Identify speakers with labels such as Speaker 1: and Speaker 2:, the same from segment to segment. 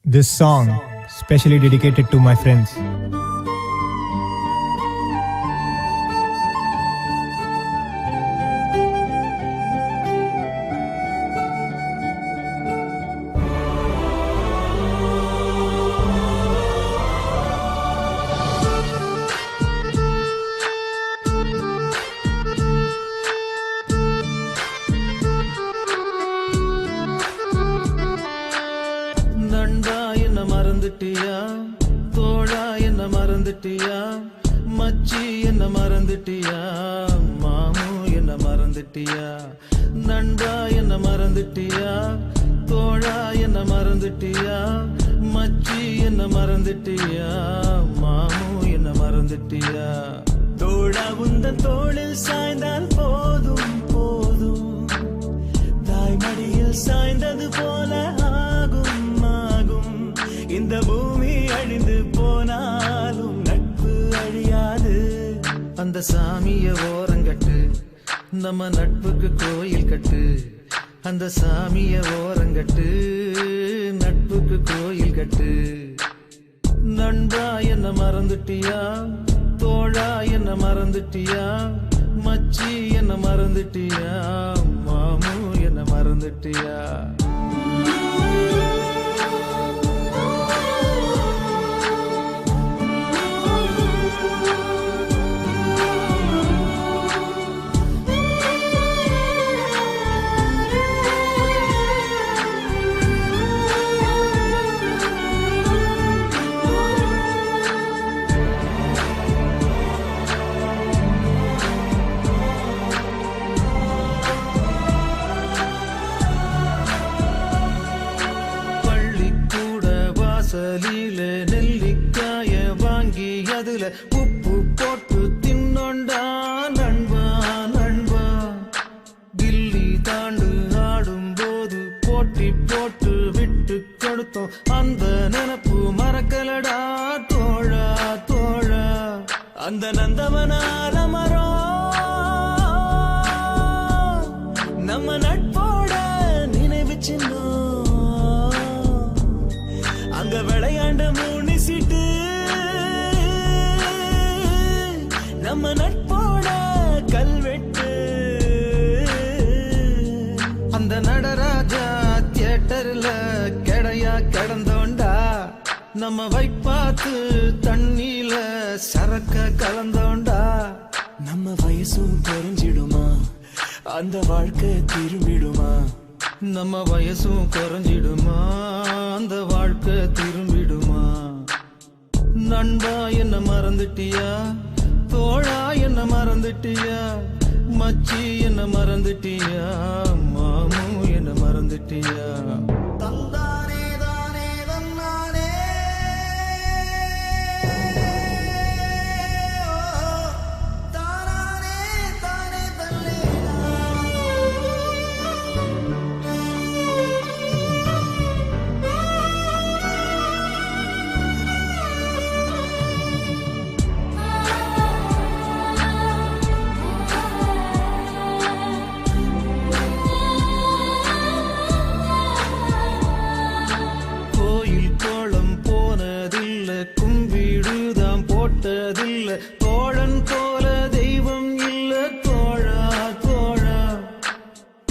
Speaker 1: This song, specially dedicated to my friends.
Speaker 2: நண்பா என்ன மறந்துட்டியா, தோழா என்ன மறந்துட்டியா, மச்சி என்ன மறந்துட்டியா, மாமு என்ன மறந்துட்டியா. நண்பா என்ன மறந்துட்டியா, தோழா என்ன மறந்துட்டியா, மச்சி என்ன மறந்துட்டியா, மாமு என்ன மறந்துட்டியா. தோழா உந்தன் தோளில் சாய்ந்தால் போதும் போதும், தாய்மடியில் சாய்ந்தது போல இந்த பூமி அழிந்து போனாலும் நட்பு அழியாது. அந்த சாமிய ஓரங்கட்டு, நம்ம நட்புக்கு கோயில் கட்டு. அந்த சாமிய ஓரங்கட்டு, நட்புக்கு கோயில் கட்டு. நண்பா என்ன மறந்துட்டியா, தோழா என்ன மறந்துட்டியா, மச்சி என்ன மறந்துட்டியா, மாமு என்ன மறந்துட்டியா. வாசலில நெல்லிக்காய வாங்கி அதுல உப்பு போட்டு தின்னொண்டா நண்பா நண்பா. கில்லி தாண்டு ஆடும் போது போட்டி போட்டு விட்டு கொடுத்தோம், அந்த நினப்பு மறக்கலடா தோழா தோழா. அந்த நந்தவனார மரம் நம்ம நட்போட நினைவு சின்னம். அங்க விளையாண்ட மூணு சீட்டு நம்ம நட்போட கல்வெட்டு. அந்த நடராஜா தியேட்டர்ல கிடையா கிடந்தோண்டா, நம்ம வைப்பாத்து தண்ணியில சரக்க கலந்தோண்டா. நம்ம வயசும் குறைஞ்சிடுமா, அந்த வாழ்க்கை திரும்பிடுமா. நம்ம வயசும் குறைஞ்சிடுமா, அந்த வாழ்க்கை திரும்பிடுமா. நண்பா என்ன மறந்துட்டியா, தோழா என்ன மறந்துட்டியா, மச்சி என்ன மறந்துட்டியா, மாமு என்ன மறந்துட்டியா. கும்பிடுதாம் போட்டதில்ல, தோழன் போல தெய்வம் இல்ல தோழா தோழா.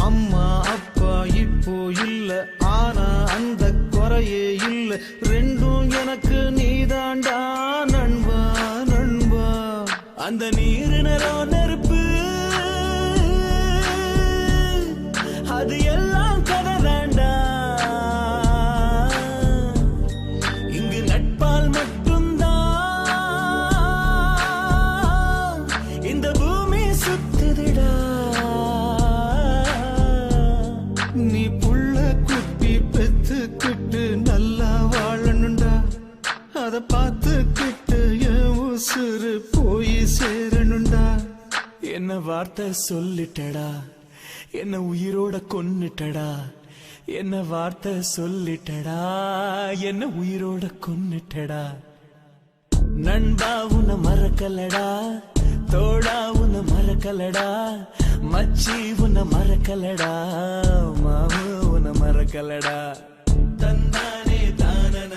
Speaker 2: அம்மா அப்பா இப்போ இல்ல, ஆனா அந்த குறையே இல்ல, ரெண்டும் எனக்கு நீதாண்டா நண்பா நண்பா. அந்த நீரு நிறம் நெருப்பு அது எல்லாம் கதை தாண்டா. நீ புள்ள குட்டி பெத்துக்கிட்டு நல்லா வாழணுண்டா, அத பார்த்துக்கிட்டு என் உசுறு போய் சேரணுண்டா. என்ன வார்த்தை சொல்லிட்டடா, என்ன உயிரோட கொன்னுட்டடா. என்ன வார்த்தை சொல்லிட்டடா, என்ன உயிரோட கொன்னுட்டடா. நண்பா உன்னை மறக்கலடா, தோழா உன்னை மறக்கலடா, மச்சி உன்னை மறக்கலடா, மாமு உன்னை மறக்கலடா. தந்தானே தானன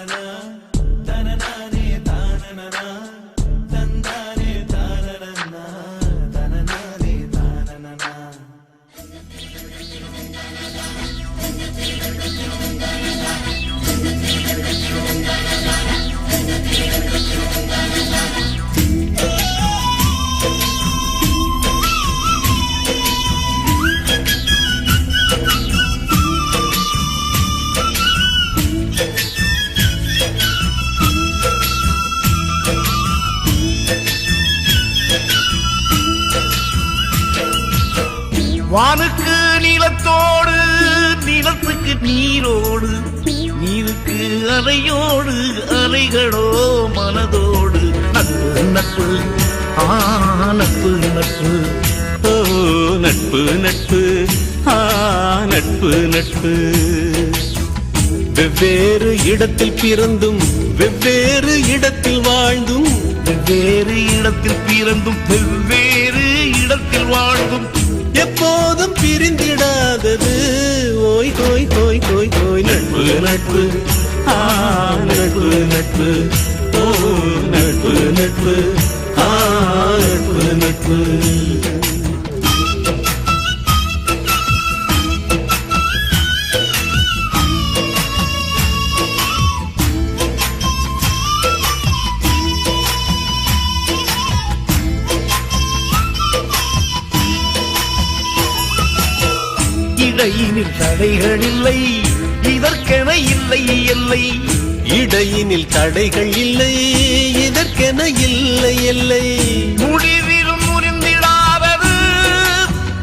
Speaker 3: வானுக்கு நிலத்தோடு, நிலத்துக்கு நீரோடு, நீருக்கு அலையோடு, அலைகளோ மனதோடு. நட்பு நட்பு நட்பு நட்பு, ஓ நட்பு நட்பு, நட்பு நட்பு. வெவ்வேறு இடத்தில் பிறந்தும் வெவ்வேறு இடத்தில் வாழ்ந்தும், வெவ்வேறு இடத்தில் பிறந்தும் வெவ்வேறு இடத்தில் வாழ்ந்தும், எப்போதும் பிரிந்திடாதது ஓய் ஓய் ஓய் ஓய் ஓய். நட்பு நட்பு, நட்பு நட்பு, ஓ நட்பு நட்பு, நட்பு நட்பு. இடையினில் தடைகள் இல்லை, இதற்கென இல்லை எல்லை.
Speaker 4: இடையினில் தடைகள் இல்லை, இதற்கென இல்லை எல்லை.
Speaker 3: முடிவிலும் முறிந்திடாதது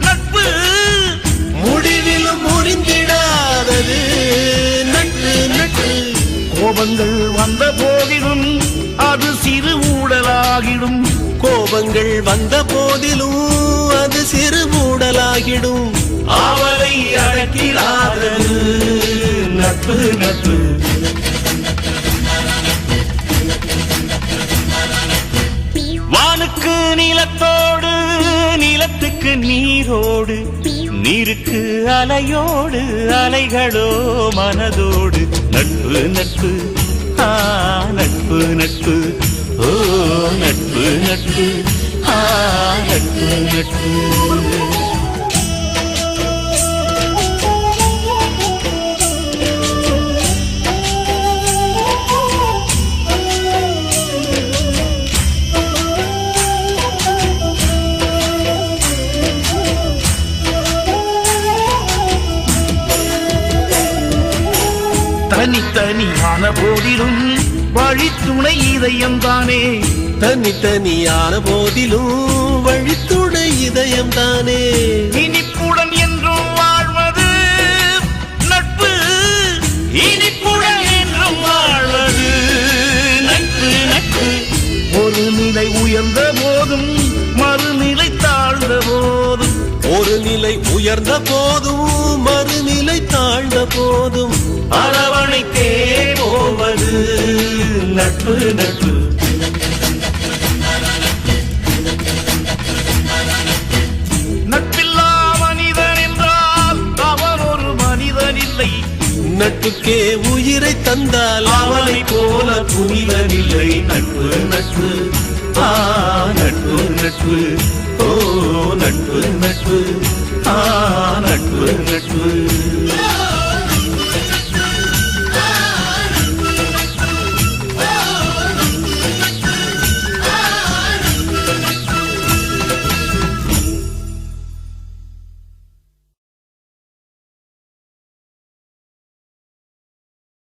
Speaker 3: நட்பு,
Speaker 4: முடிவிலும் முறிந்திடாதது நட்பு நட்பு.
Speaker 3: கோபங்கள் வந்த போதிலும் அது சிறு ஊடலாகிடும்.
Speaker 4: கோபங்கள் வந்த போதிலும் அது சிறு மூடலாகிடும்.
Speaker 3: அவளை அடக்கிறாதது நட்பு நட்பு. வானுக்கு நிலத்தோடு, நிலத்துக்கு நீரோடு, நீருக்கு அலையோடு, அலைகளோ மனதோடு. நட்பு நட்பு, நட்பு நட்பு, ஓ நட்பு நட்பு, நட்பு நட்பு. தனித்தனியான போதிலும் வழித்துணை இதயம்தானே.
Speaker 4: தனித்தனியான போதிலும் வழித்துணை இதயம்தானே.
Speaker 3: இனிப்புடன் என்றும் வாழ்வது நட்பு, இனிப்புடன் என்றும் வாழ்வது நட்பு நட்பு. ஒரு நிலை உயர்ந்த போதும் மறுநிலை தாழ்ந்த போதும்,
Speaker 4: ஒரு நிலை உயர்ந்த போதும் மறுநிலை தாழ்ந்த போதும்
Speaker 3: அரவணைத்தே போவது நட்பு நட்பு. நட்பில்லா மனிதன் என்றால் அவன் ஒரு மனிதன் இல்லை.
Speaker 4: நட்புக்கே உயிரை தந்தால்
Speaker 3: அவனை போல புனிதன் இல்லை. நட்பு நட்பு, நட்பு நட்பு, ஓ நட்பு நட்பு, நட்பு நட்பு.